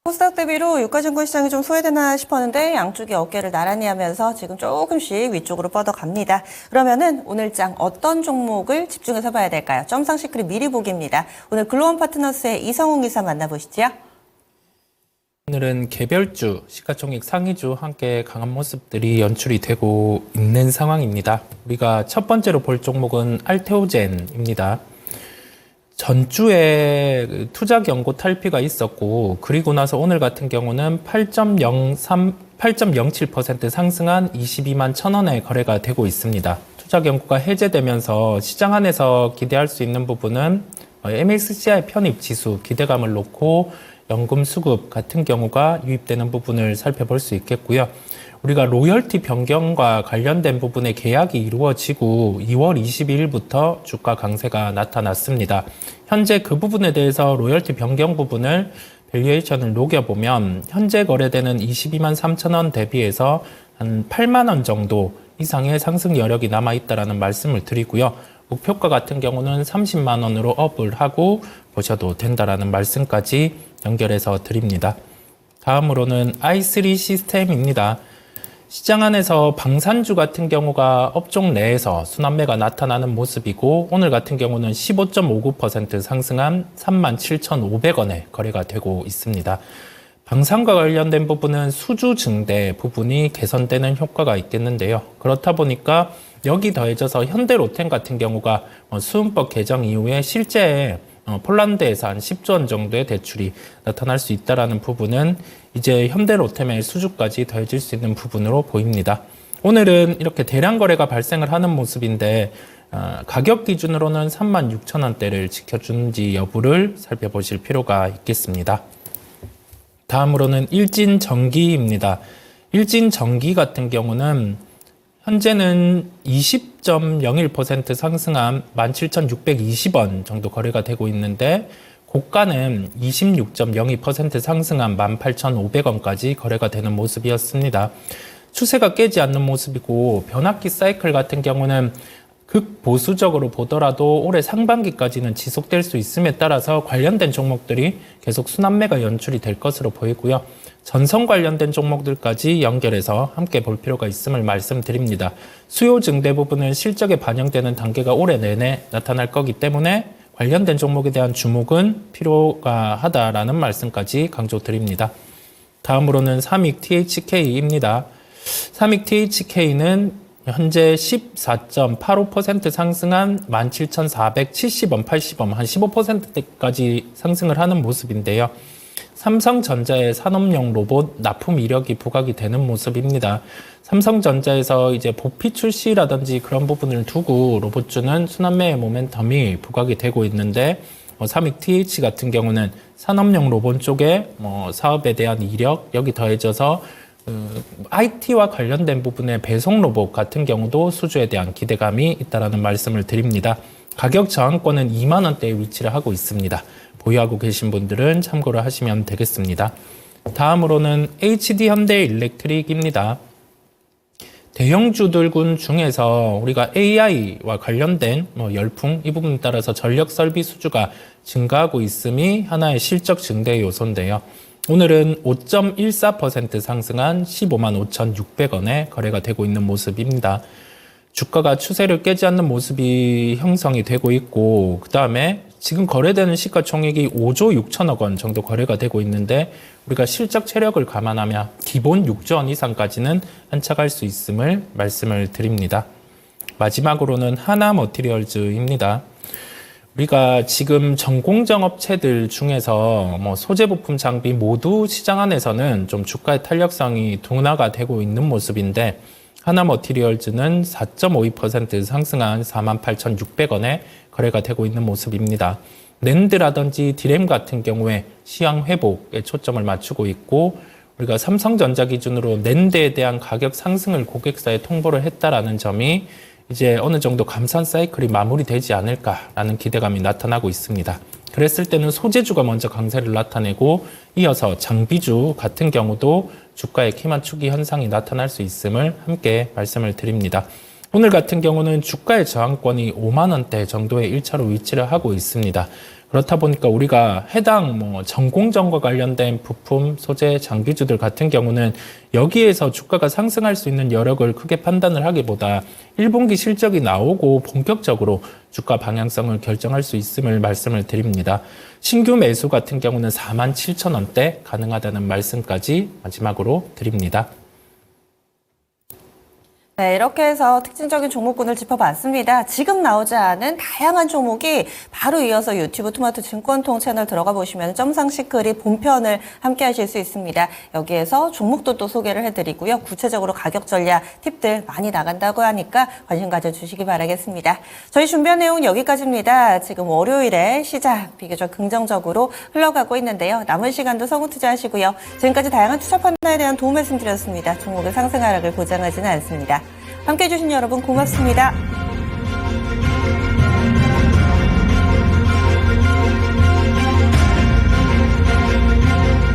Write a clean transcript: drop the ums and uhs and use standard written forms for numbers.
코스닥 대비로 유가증권 시장이 좀 소외되나 싶었는데 양쪽이 어깨를 나란히 하면서 지금 조금씩 위쪽으로 뻗어갑니다. 그러면은 오늘 장 어떤 종목을 집중해서 봐야 될까요? 점상 시크릿 미리 보기입니다. 오늘 글로원 파트너스의 이성웅 기사 만나보시죠. 오늘은 개별주, 시가총액 상위주 함께 강한 모습들이 연출이 되고 있는 상황입니다. 우리가 첫 번째로 볼 종목은 알테오젠입니다. 전주에 투자 경고 탈피가 있었고 그리고 나서 오늘 같은 경우는 8.07% 상승한 22만 1,000원에 거래가 되고 있습니다. 투자 경고가 해제되면서 시장 안에서 기대할 수 있는 부분은 MSCI 편입 지수 기대감을 놓고 연금 수급 같은 경우가 유입되는 부분을 살펴볼 수 있겠고요. 우리가 로열티 변경과 관련된 부분의 계약이 이루어지고 2월 22일부터 주가 강세가 나타났습니다. 현재 그 부분에 대해서 로열티 변경 부분을 밸류에이션을 녹여보면 현재 거래되는 22만 3천원 대비해서 한 8만 원 정도 이상의 상승 여력이 남아있다는 말씀을 드리고요. 목표가 같은 경우는 30만 원으로 업을 하고 보셔도 된다라는 말씀까지 연결해서 드립니다. 다음으로는 i3 시스템입니다. 시장 안에서 방산주 같은 경우가 업종 내에서 순환매가 나타나는 모습이고 오늘 같은 경우는 15.59% 상승한 37,500원에 거래가 되고 있습니다. 방산과 관련된 부분은 수주 증대 부분이 개선되는 효과가 있겠는데요. 그렇다 보니까 여기 더해져서 현대로템 같은 경우가 수은법 개정 이후에 실제 폴란드에서 한 10조 원 정도의 대출이 나타날 수 있다는 부분은 이제 현대로템의 수주까지 더해질 수 있는 부분으로 보입니다. 오늘은 이렇게 대량 거래가 발생을 하는 모습인데 가격 기준으로는 36,000원대를 지켜주는지 여부를 살펴보실 필요가 있겠습니다. 다음으로는 일진전기입니다. 일진전기 같은 경우는 현재는 20.01% 상승한 17,620원 정도 거래가 되고 있는데 고가는 26.02% 상승한 18,500원까지 거래가 되는 모습이었습니다. 추세가 깨지 않는 모습이고 변압기 사이클 같은 경우는 극보수적으로 보더라도 올해 상반기까지는 지속될 수 있음에 따라서 관련된 종목들이 계속 순환매가 연출이 될 것으로 보이고요. 전선 관련된 종목들까지 연결해서 함께 볼 필요가 있음을 말씀드립니다. 수요 증대 부분은 실적에 반영되는 단계가 올해 내내 나타날 거기 때문에 관련된 종목에 대한 주목은 필요가 하다라는 말씀까지 강조드립니다. 다음으로는 삼익 THK입니다. 삼익 THK는 현재 14.85% 상승한 17,470원, 80원, 한 15%대까지 상승을 하는 모습인데요. 삼성전자의 산업용 로봇 납품 이력이 부각이 되는 모습입니다. 삼성전자에서 이제 보피 출시라든지 그런 부분을 두고 로봇주는 순환매의 모멘텀이 부각이 되고 있는데 삼익 TH 같은 경우는 산업용 로봇 쪽에 사업에 대한 이력 여기 더해져서 IT와 관련된 부분의 배송 로봇 같은 경우도 수주에 대한 기대감이 있다는 말씀을 드립니다. 가격 저항권은 2만 원대에 위치를 하고 있습니다. 보유하고 계신 분들은 참고를 하시면 되겠습니다. 다음으로는 HD 현대일렉트릭입니다. 대형주들군 중에서 우리가 AI와 관련된 열풍 이 부분에 따라서 전력 설비 수주가 증가하고 있음이 하나의 실적 증대 요소인데요. 오늘은 5.14% 상승한 15만 5,600원에 거래가 되고 있는 모습입니다. 주가가 추세를 깨지 않는 모습이 형성이 되고 있고 그 다음에 지금 거래되는 시가총액이 5조 6천억 원 정도 거래가 되고 있는데 우리가 실적 체력을 감안하면 기본 6조 원 이상까지는 안착할 수 있음을 말씀을 드립니다. 마지막으로는 하나머티리얼즈입니다. 우리가 지금 전공정 업체들 중에서 소재 부품 장비 모두 시장 안에서는 좀 주가의 탄력성이 둔화가 되고 있는 모습인데 하나머티리얼즈는 4.52% 상승한 48,600원에 거래가 되고 있는 모습입니다. 낸드라든지 디램 같은 경우에 시황 회복에 초점을 맞추고 있고 우리가 삼성전자 기준으로 낸드에 대한 가격 상승을 고객사에 통보를 했다라는 점이 이제 어느 정도 감산 사이클이 마무리되지 않을까라는 기대감이 나타나고 있습니다. 그랬을 때는 소재주가 먼저 강세를 나타내고 이어서 장비주 같은 경우도 주가의 기만축이 현상이 나타날 수 있음을 함께 말씀을 드립니다. 오늘 같은 경우는 주가의 저항권이 5만 원대 정도의 1차로 위치를 하고 있습니다. 그렇다 보니까 우리가 해당 전공정과 관련된 부품, 소재, 장비주들 같은 경우는 여기에서 주가가 상승할 수 있는 여력을 크게 판단을 하기보다 1분기 실적이 나오고 본격적으로 주가 방향성을 결정할 수 있음을 말씀을 드립니다. 신규 매수 같은 경우는 47,000원대 가능하다는 말씀까지 마지막으로 드립니다. 네, 이렇게 해서 특징적인 종목군을 짚어봤습니다. 지금 나오지 않은 다양한 종목이 바로 이어서 유튜브 토마토 증권통 채널 들어가 보시면 점상식 그리 본편을 함께 하실 수 있습니다. 여기에서 종목도 또 소개를 해드리고요. 구체적으로 가격 전략 팁들 많이 나간다고 하니까 관심 가져주시기 바라겠습니다. 저희 준비한 내용 여기까지입니다. 지금 월요일에 시작 비교적 긍정적으로 흘러가고 있는데요. 남은 시간도 성우 투자하시고요. 지금까지 다양한 투자 판단에 대한 도움 말씀드렸습니다. 종목의 상승 하락을 보장하지는 않습니다. 함께해 주신 여러분 고맙습니다.